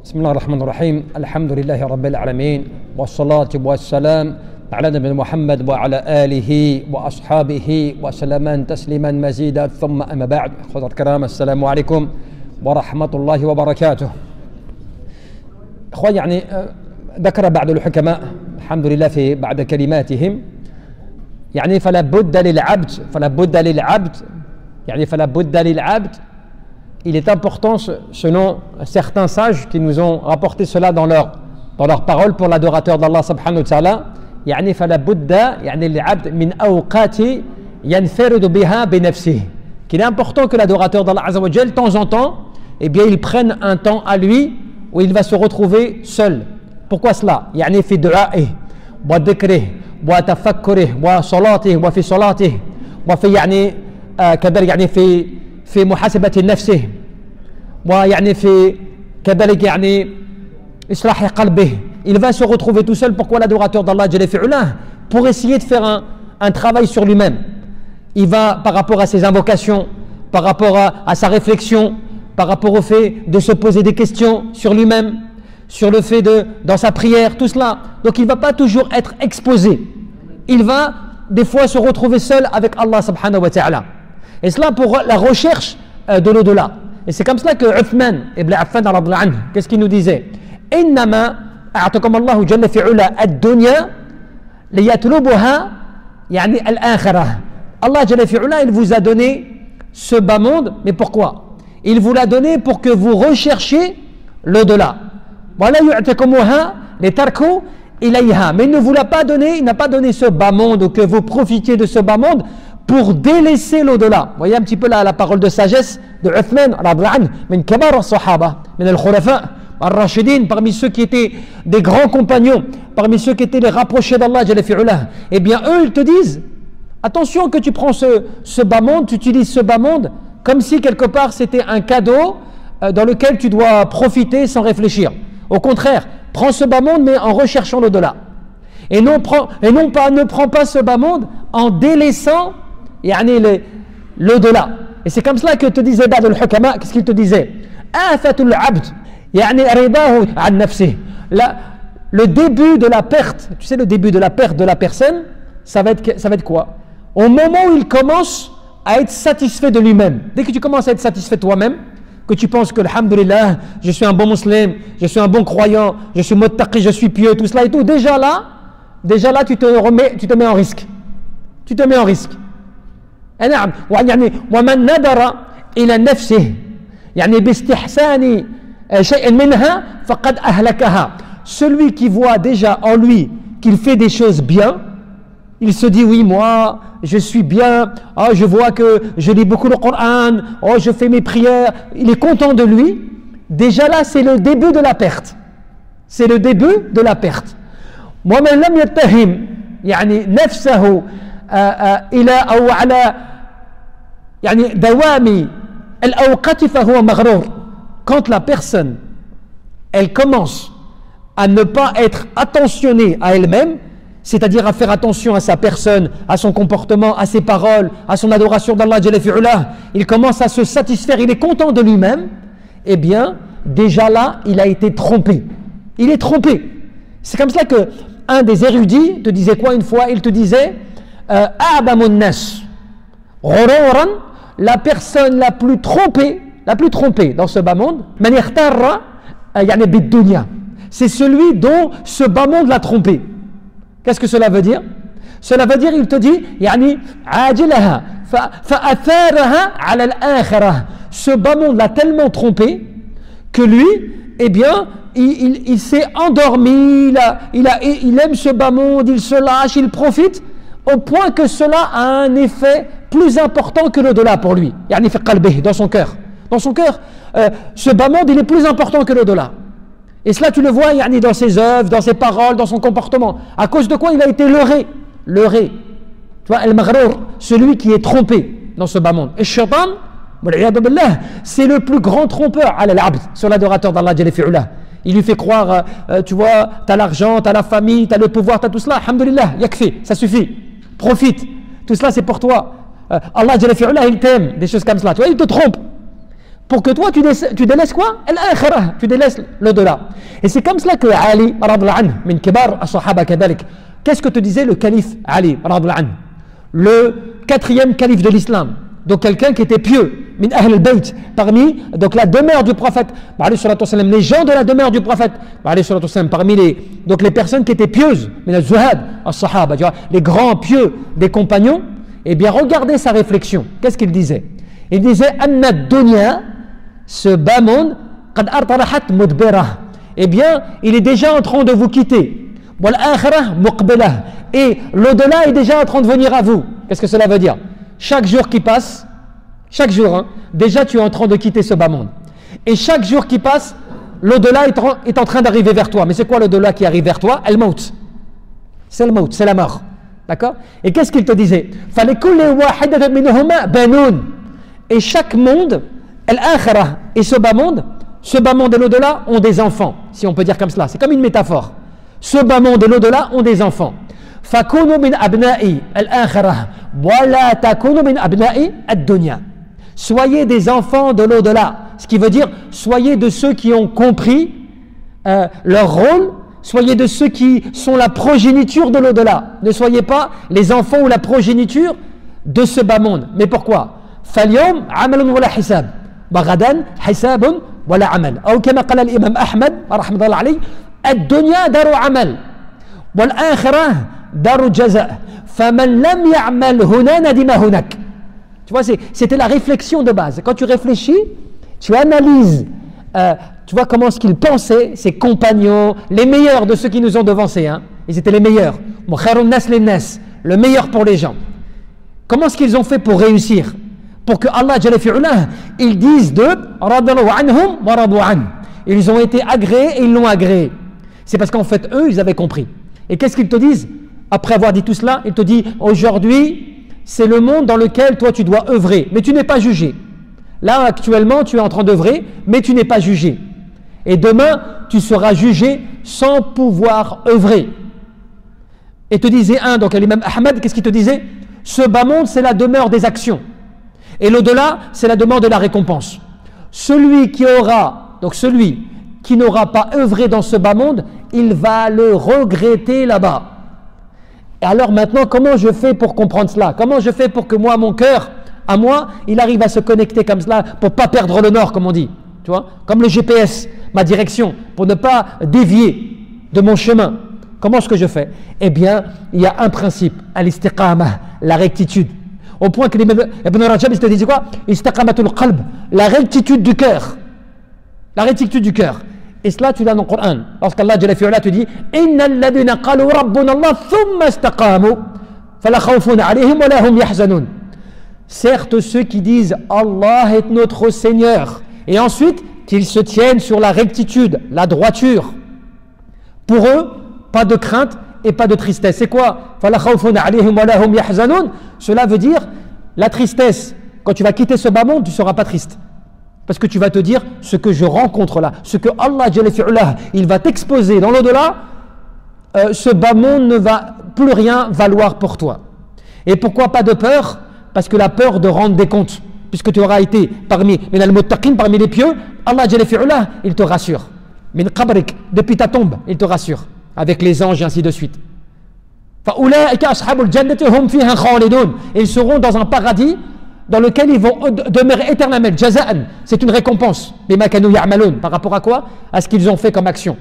بسم الله الرحمن الرحيم. الحمد لله رب العالمين والصلاة والسلام على نبينا محمد وعلى آله وأصحابه وسلم تسليما مزيدا ثم أما بعد. أخوة الكرام، السلام عليكم ورحمة الله وبركاته. أخوان، يعني ذكر بعض الحكماء الحمد لله في بعد كلماتهم يعني فلا بد للعبد. Il est important, selon certains sages qui nous ont rapporté cela dans leurs paroles pour l'adorateur d'Allah subhanahu wa ta'ala, يعني فلا بد يعني للعبد من أوقات ينفرد بها بنفسه. Qu'il est important que l'adorateur d'Allah azza wa jal, de temps en temps, eh bien, il prenne un temps à lui où il va se retrouver seul. Pourquoi cela? يعني في دعائه وذكره وتفكره وصلاته وفي صلاته وفي يعني كذلك يعني في محاسبة نفسه ويعني في كذلك يعني إصلاح قلبه. Il va se retrouver tout seul. Pourquoi l'adorateur d'Allah Jalla fi'ulah? Pour essayer de faire un travail sur lui-même. Il va, par rapport à ses invocations, par rapport à sa réflexion, par rapport au fait de se poser des questions sur lui-même, sur le fait dans sa prière, tout cela. Donc il ne va pas toujours être exposé. Il va des fois se retrouver seul avec Allah subhanahu wa ta'ala. Et cela pour la recherche de l'au-delà. Et c'est comme cela que Uthman ibn Affan, qu'est-ce qu'il nous disait? Innama a'takum Allahu jalla fi'ula ad-dunya liyatlubuha yani al-akhirah. Allah jalla fi'ula, il vous a donné ce bas monde, mais pourquoi? Il vous l'a donné pour que vous recherchiez l'au-delà. Wala yu'takumuha litarku ilayha. Mais il ne vous l'a pas donné, il n'a pas donné ce bas monde, ou que vous profitiez de ce bas monde pour délaisser l'au-delà. Vous voyez un petit peu la parole de sagesse de Uthman, min kabar as-sahaba, min al-khulafa ar-rashidin, parmi ceux qui étaient des grands compagnons, parmi ceux qui étaient les rapprochés d'Allah Jalla fi'ulah. Eh bien eux, ils te disent, attention que tu prends ce bas monde, tu utilises ce bas monde comme si quelque part c'était un cadeau dans lequel tu dois profiter sans réfléchir. Au contraire, prends ce bas monde mais en recherchant l'au-delà. Et ne prends pas ce bas monde en délaissant l'au-delà. Et c'est comme cela que te disait Ba'd al-Hukama. Qu'est-ce qu'il te disait? Afatul abd yani ridahu an nafsih. Le début de la perte, tu sais, le début de la perte de la personne, ça va être quoi? Au moment où il commence à être satisfait de lui-même. Dès que tu commences à être satisfait de toi-même, que tu penses que alhamdulillah, je suis un bon musulman, je suis un bon croyant, je suis muttaqi, je suis pieux, tout cela et tout, déjà là tu te mets en risque. Tu te mets en risque. نعم يعني ومن نظر إلى نفسه يعني باستحسان شيء منها فقد أهلكها. Celui qui voit déjà en lui qu'il fait des choses bien, il se dit oui, moi je suis bien, oh, je vois que je lis beaucoup le Coran, oh, je fais mes prières, il est content de lui. Déjà là c'est le début de la perte. C'est le début de la perte. ومن لم يتهم يعني نفسه إلى أو على يعني دوام الأوقات فهو مغرور. Quand la personne elle commence à ne pas être attentionnée à elle-même, c'est-à-dire à faire attention à sa personne, à son comportement, à ses paroles, à son adoration d'Allah Jalla fi'ulah, il commence à se satisfaire, il est content de lui-même, eh bien déjà là il a été trompé. Il est trompé. C'est comme cela que un des érudits te disait quoi une fois? Il te disait A'bamun nas ghururan, la personne la plus trompée dans ce bas monde, man ikhtarra yani bid-dunya, c'est celui dont ce bas monde l'a trompé. Qu'est-ce que cela veut dire? Cela veut dire, il te dit yani ajilaha fa atharaha ala al-akhirah. Ce bas monde l'a tellement trompé que lui, eh bien il s'est endormi, il aime ce bas monde, il se lâche, il profite, au point que cela a un effet plus important que l'au-delà pour lui. Yani fi qalbih, dans son cœur. Dans son cœur, ce bas monde, il est plus important que l'au-delà. Et cela, tu le vois yani dans ses œuvres, dans ses paroles, dans son comportement. À cause de quoi il a été leurré. Tu vois, al-maghrour, celui qui est trompé dans ce bas monde. Et shaitan, c'est le plus grand trompeur sur l'adorateur d'Allah Jalla fi'ulah. Il lui fait croire, tu vois, t'as l'argent, t'as la famille, t'as le pouvoir, t'as tout cela, alhamdulillah, yakfi, ça suffit, profite, tout cela c'est pour toi. Allah Jalla fi'ulah, il t'aime, des choses comme cela, tu vois, il te trompe. pour que toi tu délaisses quoi? Al-akhirah, tu délaisses l'au-delà. Et c'est comme cela que Ali, radhiyallahu anhu, min kibar as-sahaba kadhalik. Qu'est-ce que te disait le calife Ali, radhiyallahu anhu, le quatrième calife de l'islam? Donc quelqu'un qui était pieux, min ahl al-bayt, parmi donc la demeure du prophète, les gens de la demeure du prophète, parmi les personnes qui étaient pieuses, min al-zuhad, as-sahaba, les grands pieux des compagnons. Eh bien regardez sa réflexion. Qu'est-ce qu'il disait? Il disait anna dunya, ce bas monde, qad artarahat mudbirah, eh bien il est déjà en train de vous quitter, wal akhirah muqbilah, et l'au-delà est déjà en train de venir à vous. Qu'est-ce que cela veut dire? Chaque jour qui passe, chaque jour, hein, déjà tu es en train de quitter ce bas monde. Et chaque jour qui passe, l'au-delà est en train d'arriver vers toi. Mais c'est quoi l'au-delà qui arrive vers toi? Al-maut. C'est le maut, c'est la mort. D'accord? Et qu'est-ce qu'il te disait? Et chaque monde, al-akhirah et ce bas monde et l'au-delà ont des enfants, si on peut dire comme cela. C'est comme une métaphore. Ce bas monde et l'au-delà ont des enfants. فَكُونُوا مِنْ أَبْنَاءِ الْآخِرَةِ وَلَا تَكُونُوا مِنْ أَبْنَاءِ الدُّنْيَا. Soyez des enfants de l'au-delà. Ce qui veut dire, soyez de ceux qui ont compris leur rôle, soyez de ceux qui sont la progéniture de l'au-delà. Ne soyez pas les enfants ou la progéniture de ce bas monde. Mais pourquoi? فَالْيَوْمْ عَمَلٌ وَلَا حِسَابٌ وَغَدًا حِسَابٌ وَلَا عَمَلٌ. أو كما قال الإمام أحمد رحمه الله عليه الدنيا دار عمل والآخرة دار جزاء فمن لم يعمل هنا ندم هناك. Tu vois, c'était la réflexion de base. Quand tu réfléchis, tu analyses, tu vois comment ce qu'ils pensaient, ses compagnons, les meilleurs de ceux qui nous ont devancés, hein. Ils étaient les meilleurs. Le meilleur pour les gens. Comment est-ce qu'ils ont fait pour réussir? Pour que Allah Jalla fi'ulah, ils disent d'eux, radallahu anhum wa radu an. Ils ont été agréés et ils l'ont agréé. C'est parce qu'en fait, eux, ils avaient compris. Et qu'est-ce qu'ils te disent? Après avoir dit tout cela, ils te disent, aujourd'hui, c'est le monde dans lequel toi tu dois œuvrer, mais tu n'es pas jugé. Là, actuellement, tu es en train d'œuvrer, mais tu n'es pas jugé. Et demain, tu seras jugé sans pouvoir œuvrer. Et te disait donc l'imam Ahmad, qu'est-ce qu'il te disait? Ce bas monde, c'est la demeure des actions. Et l'au-delà, c'est la demeure de la récompense. Celui qui n'aura pas œuvré dans ce bas monde, il va le regretter là-bas. Et alors maintenant, comment je fais pour comprendre cela? Comment je fais pour que moi, mon cœur, à moi, il arrive à se connecter comme cela, pour ne pas perdre le nord, comme on dit, tu vois, comme le GPS, ma direction, pour ne pas dévier de mon chemin. Comment est-ce que je fais? Eh bien, il y a un principe, al-istiqamah, la rectitude. Au point que Ibn Rajab, il te disait quoi? Istiqamatul qalb, la rectitude du cœur. La rectitude du cœur. Et cela, tu l'as dans le Coran. Lorsqu'Allah Jalla fi'ala te dit Inna alladhina qalu rabbuna Allah thumma istaqamu fala khawfun alayhim wa lahum yahzanun. Certes, ceux qui disent Allah est notre Seigneur, et ensuite qu'ils se tiennent sur la rectitude, la droiture. Pour eux, pas de crainte et pas de tristesse. C'est quoi? Fala khawfun alayhim wa lahum yahzanun. Cela veut dire la tristesse. Quand tu vas quitter ce bas monde, tu ne seras pas triste. Parce que tu vas te dire, ce que je rencontre là, ce que Allah Jalla fi'ulah, il va t'exposer dans l'au-delà, ce bas monde ne va plus rien valoir pour toi. Et pourquoi pas de peur? Parce que la peur de rendre des comptes, puisque tu auras été parmi les pieux, Allah Jalla fi'ulah, il te rassure. Min qabrik, depuis ta tombe, il te rassure, avec les anges et ainsi de suite. Fa'ulaika ashabul jannati hum fiha khalidun. Ils seront dans un paradis dans lequel ils vont demeurer éternellement. Jaza'an, c'est une récompense. Bima kanu ya'malun, par rapport à quoi? À ce qu'ils ont fait comme action.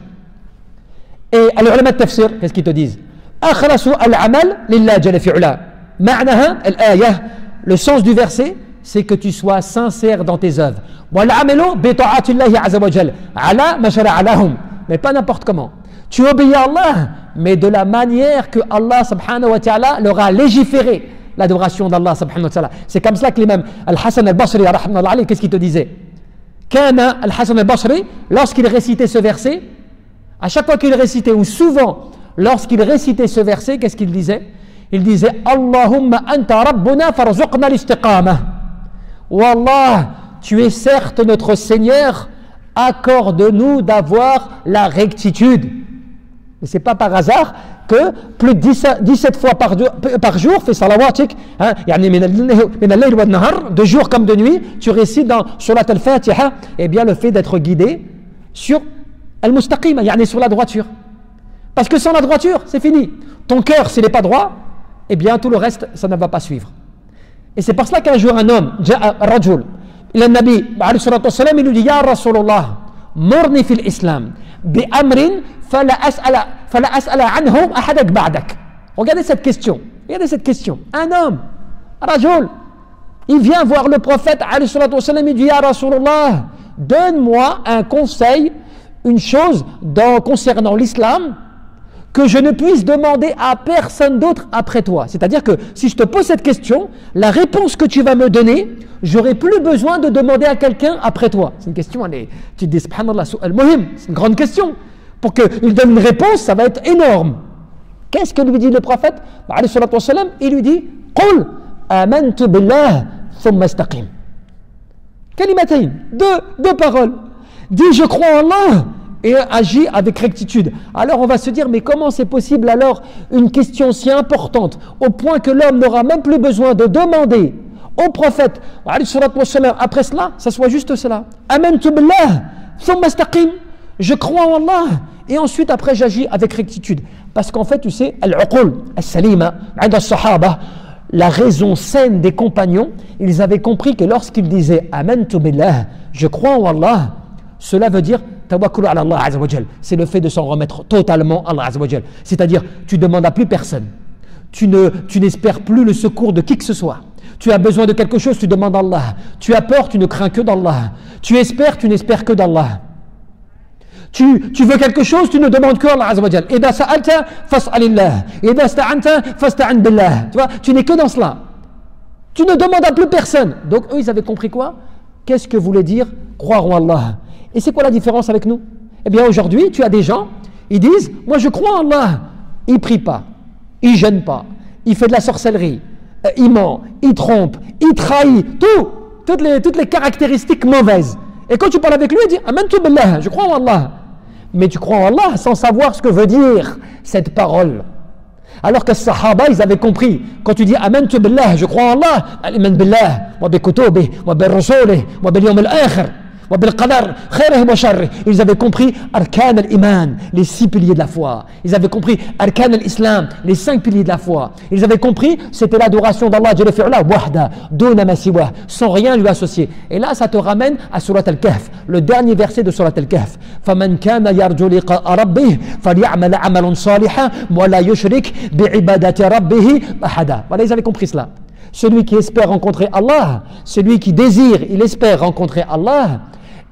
Et les ulama de tafsir, qu'est-ce qu'ils te disent? Akhlasu al-amal lillah jalla fi'ula. Ma'naha al-ayah, le sens du verset, c'est que tu sois sincère dans tes œuvres. Wal amalu bi ta'atillahi azza wa jalla ala ma shara'a lahum. Mais pas n'importe comment. Tu obéis à Allah, mais de la manière que Allah subhanahu wa ta'ala leur a légiféré l'adoration d'Allah subhanahu wa ta'ala. C'est comme cela que l'imam Al-Hassan Al-Basri, qu'est-ce qu'il te disait? Kana Al-Hassan Al-Basri, lorsqu'il récitait ce verset, à chaque fois qu'il récitait, ou souvent lorsqu'il récitait ce verset, qu'est-ce qu'il disait? Il disait Allahumma anta rabbuna farzuqna l'istiqamah. Wallah, tu es certes notre Seigneur, accorde-nous d'avoir la rectitude. Mais ce n'est pas par hasard que plus de 17 fois par jour, fait salawatik, de jour comme de nuit, tu récites dans Surat al-Fatiha, eh bien le fait d'être guidé sur al-mustaqim, sur la droiture. Parce que sans la droiture, c'est fini. Ton cœur, s'il n'est pas droit, eh bien tout le reste, ça ne va pas suivre. Et c'est pour cela qu'un jour un homme, Rajul, il a Nabi, il lui dit, Ya Rasulallah, morni fil islam, bi amrin, fala as'ala anhum ahadak ba'dak. Regardez cette question. Regardez cette question. Un homme, Rajul, il vient voir le prophète, il dit, Ya Rasulallah, donne-moi un conseil, une chose concernant l'islam, que je ne puisse demander à personne d'autre après toi. C'est-à-dire que si je te pose cette question, la réponse que tu vas me donner, j'aurai plus besoin de demander à quelqu'un après toi. C'est une question, tu te dis, subhanallah, c'est une grande question. Pour qu'il donne une réponse, ça va être énorme. Qu'est-ce que lui dit le prophète? Il lui dit, Qul amantu billah thumma istaqim. Kalimatain, deux paroles. Dis, je crois en Allah, et agit avec rectitude. Alors on va se dire, mais comment c'est possible alors une question si importante, au point que l'homme n'aura même plus besoin de demander au prophète, après cela, ça soit juste cela. Amantu billah, thumma istaqim. Je crois en Allah, et ensuite après j'agis avec rectitude. Parce qu'en fait, tu sais, al-uqul, al-salima, al-sahaba, la raison saine des compagnons, ils avaient compris que lorsqu'ils disaient amantu billah, je crois en Allah, cela veut dire tawakkul ala Allah azza wa jal. C'est le fait de s'en remettre totalement à Allah azza wa jal. C'est-à-dire, tu ne demandes à plus personne. Tu n'espères plus le secours de qui que ce soit. Tu as besoin de quelque chose, tu demandes à Allah. Tu as peur, tu ne crains que d'Allah. Tu espères, tu n'espères que d'Allah. Tu veux quelque chose, tu ne demandes que Allah azza wa jal. Idha sa'alta fas'alillah. Idha sta'anta fasta'in billah. Tu vois, tu n'es que dans cela. Tu ne demandes à plus personne. Donc eux, ils avaient compris quoi? Qu'est-ce que voulait dire croire en Allah? Et c'est quoi la différence avec nous? Eh bien aujourd'hui, tu as des gens, ils disent, moi je crois en Allah. Il ne prie pas, il ne jeûne pas, il fait de la sorcellerie, il ment, il trompe, il trahit, toutes les caractéristiques mauvaises. Et quand tu parles avec lui, il dit, amantu billah, je crois en Allah. Mais tu crois en Allah sans savoir ce que veut dire cette parole. Alors que les Sahaba, ils avaient compris. Quand tu dis amantu billah, je crois en Allah, aman billah, wa bi kutubih, wa bi rasulih, wa bil yawm al-akhir. Ils avaient compris Arkan al-Iman, les 6 piliers de la foi. Ils avaient compris Arkan al-Islam, les 5 piliers de la foi. Ils avaient compris c'était l'adoration d'Allah wahda, duna ma siwa, sans rien lui associer. Et là, ça te ramène à Surat al-Kahf, le dernier verset de Surat al-Kahf. فَمَنْ كَانَ يَرْجُو لِقَاءَ رَبِّهِ فَلْيَعْمَلْ عَمَلًا صَالِحًا وَلَا يُشْرِكْ بِعِبَادَةِ رَبِّهِ أَحَدًا. Voilà, ils avaient compris cela. Celui qui espère rencontrer Allah, celui qui désire, il espère rencontrer Allah,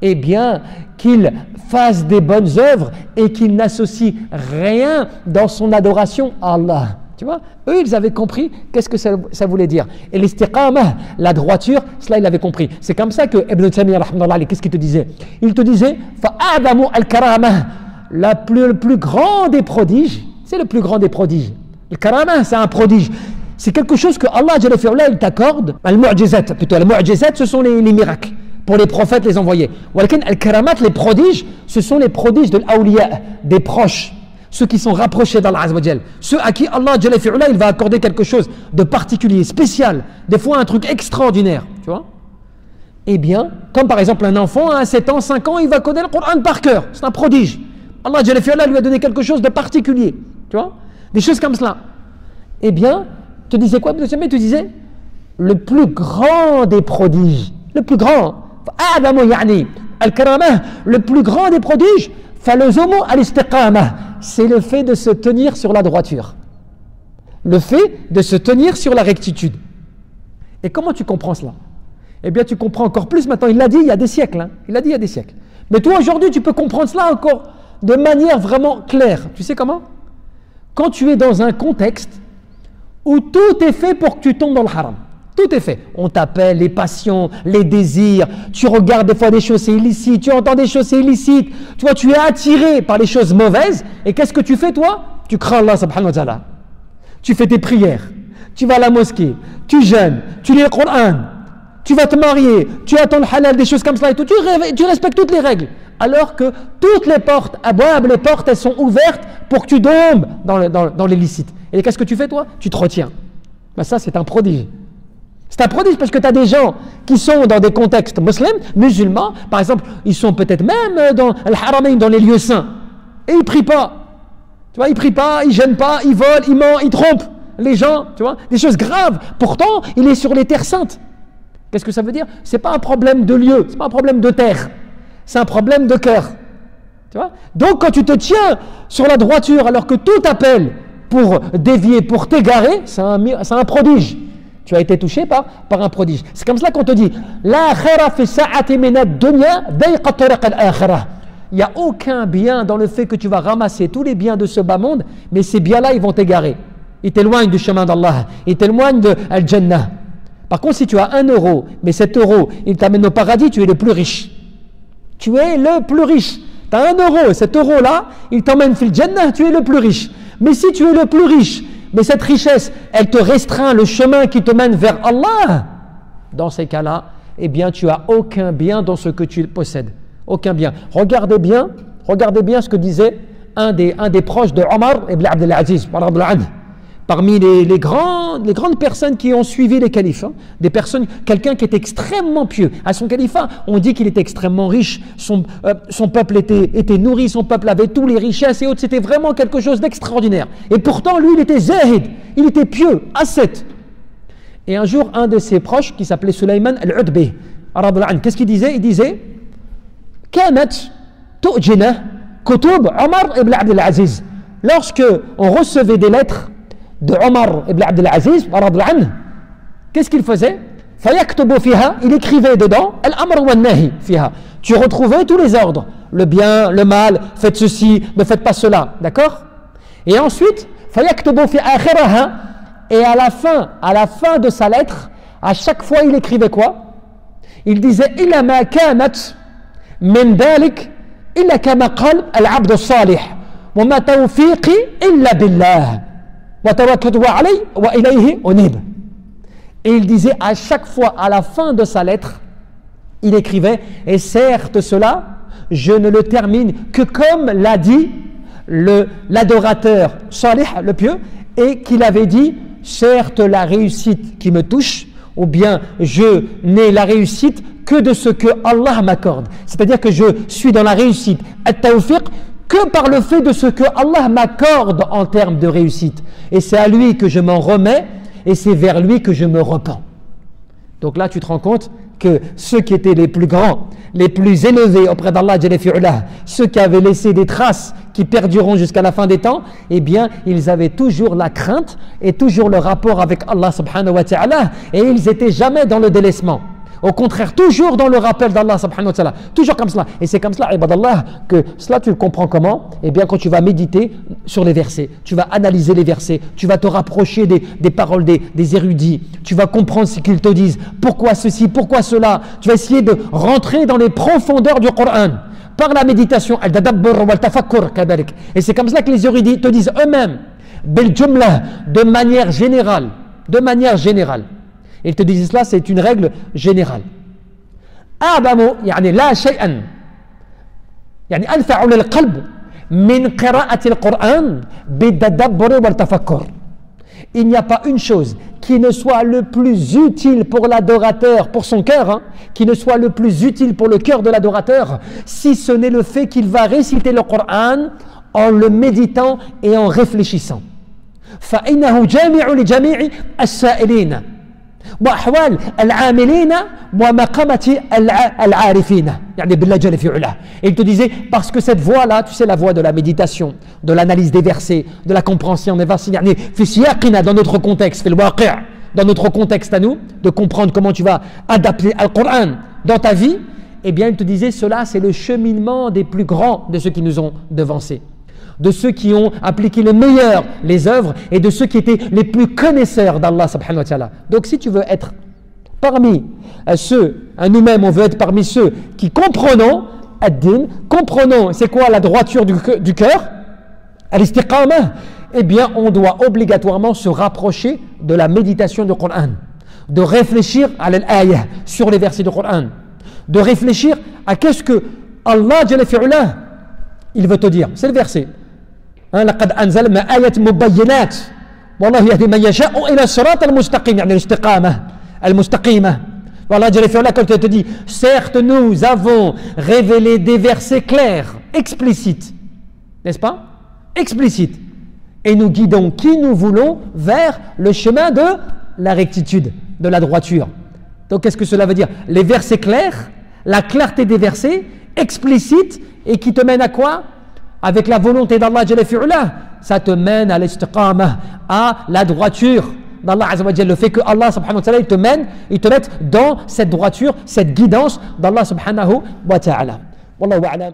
eh bien, qu'il fasse des bonnes œuvres et qu'il n'associe rien dans son adoration à Allah. Tu vois, eux, ils avaient compris qu'est-ce que ça voulait dire. Et l'istiqamah, la droiture, cela, ils l'avaient compris. C'est comme ça que Ibn Taymiyyah, qu'est-ce qu'il te disait? Il te disait, fa'adamu al-karamah, le plus grand des prodiges, c'est le plus grand des prodiges. Le karamah, c'est un prodige. C'est quelque chose que Allah, il t'accorde. Al-mu'jizat, plutôt, al-mu'jizat, ce sont les miracles. Pour les prophètes, les envoyés. Al-karamat, les prodiges, ce sont les prodiges de l'awliya, des proches, ceux qui sont rapprochés d'Allah azza wa jal, ceux à qui Allah il va accorder quelque chose de particulier, spécial, des fois un truc extraordinaire, tu vois. Eh bien, comme par exemple un enfant à 7 ans, 5 ans, il va connaître le Coran par cœur, c'est un prodige. Allah lui a donné quelque chose de particulier, tu vois, des choses comme cela. Eh bien, tu disais quoi? Tu disais le plus grand des prodiges, le plus grand. Le plus grand des prodiges, c'est le fait de se tenir sur la droiture, le fait de se tenir sur la rectitude. Et comment tu comprends cela? Eh bien, tu comprends encore plus maintenant. Il l'a dit il y a des siècles. Il l'a dit il y a des siècles. Mais toi, aujourd'hui, tu peux comprendre cela encore de manière vraiment claire. Tu sais comment? Quand tu es dans un contexte où tout est fait pour que tu tombes dans le haram. Tout est fait. On t'appelle, les passions, les désirs. Tu regardes des fois des choses, c'est illicite. Tu entends des choses, c'est illicite. Tu vois, tu es attiré par les choses mauvaises. Et qu'est-ce que tu fais, toi? Tu crains Allah subhanahu wa ta'ala. Tu fais tes prières. Tu vas à la mosquée. Tu jeûnes. Tu lis le Coran. Tu vas te marier. Tu attends le halal, des choses comme ça et tout. Tu respectes toutes les règles. alors que toutes les portes, les portes, elles sont ouvertes pour que tu tombes dans l'illicite. Et qu'est-ce que tu fais toi? Tu te retiens. Ben ça, c'est un prodige. C'est un prodige parce que tu as des gens qui sont dans des contextes musulmans, par exemple, ils sont peut-être même dans Al-Haramain, dans les lieux saints, et ils ne prient pas. Tu vois, ils ne prient pas, ils ne gênent pas, ils volent, ils mentent, ils trompent les gens, tu vois, des choses graves. Pourtant, il est sur les terres saintes. Qu'est-ce que ça veut dire? Ce n'est pas un problème de lieu, ce n'est pas un problème de terre, c'est un problème de cœur. Tu vois? Donc, quand tu te tiens sur la droiture alors que tout appelle pour dévier, pour t'égarer, c'est un prodige. Tu as été touché par un prodige. C'est comme cela qu'on te dit la khayra fi sa'ati min ad-dunya dayqa tariq al-akhirah. Il n'y a aucun bien dans le fait que tu vas ramasser tous les biens de ce bas monde, mais ces biens-là, ils vont t'égarer. Ils t'éloignent du chemin d'Allah, ils t'éloignent de Al-Jannah. Par contre, si tu as 1 euro, mais cet euro, il t'amène au paradis, tu es le plus riche. Tu es le plus riche. Tu as 1 euro, cet euro-là, il t'emmène fil Jannah, tu es le plus riche. Mais si tu es le plus riche, mais cette richesse, elle te restreint le chemin qui te mène vers Allah, dans ces cas-là, eh bien, tu n'as aucun bien dans ce que tu possèdes. Aucun bien. Regardez bien ce que disait un des proches de Omar ibn Abdel Aziz, parmi les grandes personnes qui ont suivi les califes, hein, quelqu'un qui était extrêmement pieux. À son califat, on dit qu'il était extrêmement riche, son peuple était nourri, son peuple avait tous les richesses et autres, c'était vraiment quelque chose d'extraordinaire. Et pourtant, lui, il était zahid, il était pieux, ascète. Et un jour, un de ses proches, qui s'appelait Sulayman al-Udbi, qu'est-ce qu'il disait? Il disait كانت تؤجنا كتب عمر ibn Abdel Aziz. Lorsque on recevait des lettres de Omar ibn Abdel Aziz, qu'est-ce qu'il faisait? فيكتب فيها, il écrivait dedans الأمر والنهي فيها. Tu retrouvais tous les ordres, le bien, le mal, faites ceci, ne faites pas cela, d'accord? Et ensuite فيكتب في آخرها, et à la fin de sa lettre, à chaque fois il écrivait quoi? Il disait إلا ما كانت من ذلك إلا كما قال العبد الصالح وما توفيقي إلا بالله وتوكلت عليه وإليه أنيب. Et il disait à chaque fois à la fin de sa lettre, il écrivait, et certes cela, je ne le termine que comme l'a dit l'adorateur salih, le pieux, et qu'il avait dit, certes la réussite qui me touche, ou bien je n'ai la réussite que de ce que Allah m'accorde. C'est-à-dire que je suis dans la réussite, at-tawfiq, que par le fait de ce que Allah m'accorde en termes de réussite. Et c'est à lui que je m'en remets, et c'est vers lui que je me repens. Donc là, tu te rends compte que ceux qui étaient les plus grands, les plus élevés auprès d'Allah, ceux qui avaient laissé des traces qui perdureront jusqu'à la fin des temps, eh bien, ils avaient toujours la crainte et toujours le rapport avec Allah subhanahu wa ta'ala, et ils n'étaient jamais dans le délaissement. Au contraire, toujours dans le rappel d'Allah subhanahu wa ta'ala, toujours comme cela. Et c'est comme cela, ibadallah, que cela tu le comprends comment? Eh bien, quand tu vas méditer sur les versets, tu vas analyser les versets, tu vas te rapprocher des paroles des érudits, tu vas comprendre ce qu'ils te disent, pourquoi ceci, pourquoi cela, tu vas essayer de rentrer dans les profondeurs du Coran, par la méditation, al-tadabbur wal-tafakkur kadalik. Et c'est comme cela que les érudits te disent eux-mêmes, bil jumla, de manière générale. Ils te disent cela, c'est une règle générale. أعظم يعني لا شيئا يعني أنفع للقلب من قراءة القرآن بالتدبر والتفكر. Il n'y a pas une chose qui ne soit le plus utile pour l'adorateur, pour son cœur, hein, qui ne soit le plus utile pour le cœur de l'adorateur, si ce n'est le fait qu'il va réciter le Coran en le méditant et en réfléchissant. فإنه جامع لجميع السائلين وأحوال العاملين ومقامة العارفين يعني بالله جل في علاه. Et il te disait, parce que cette voie-là, tu sais, la voie de la méditation, de l'analyse des versets, de la compréhension des versets, يعني في سياقنا, dans notre contexte, في الواقع, dans notre contexte à nous, de comprendre comment tu vas adapter le Coran dans ta vie, eh bien il te disait, cela c'est le cheminement des plus grands de ceux qui nous ont devancés, de ceux qui ont appliqué le meilleur les œuvres et de ceux qui étaient les plus connaisseurs d'Allah subhanahu wa ta'ala. Donc si tu veux être parmi ceux, nous-mêmes on veut être parmi ceux qui comprenons ad-din, comprenons c'est quoi la droiture du cœur, al-istiqamah, eh bien on doit obligatoirement se rapprocher de la méditation du Coran, de réfléchir à l'ayah, sur les versets du Coran, de réfléchir à qu'est-ce que Allah Jalla fi'ulah, il veut te dire, c'est le verset. لقد أنزلنا آية مبينات والله يهدي من يشاء إلى الصراط المستقيم يعني الاستقامة المستقيمة. Voilà, Jalla fi'ulah, quand il te dit, certes nous avons révélé des versets clairs, explicites, n'est-ce pas? Explicites. Et nous guidons qui nous voulons vers le chemin de la rectitude, de la droiture. Donc qu'est-ce que cela veut dire? Les versets clairs, la clarté des versets, explicites, et qui te mènent à quoi? Avec la volonté d'Allah Jalla fi'ulah, ça te mène à l'istiqamah, à la droiture d'Allah Azza wa Jalla. Le fait que Allah subhanahu wa ta'ala il te mette dans cette droiture, cette guidance d'Allah subhanahu wa ta'ala. Wallahu a'lam.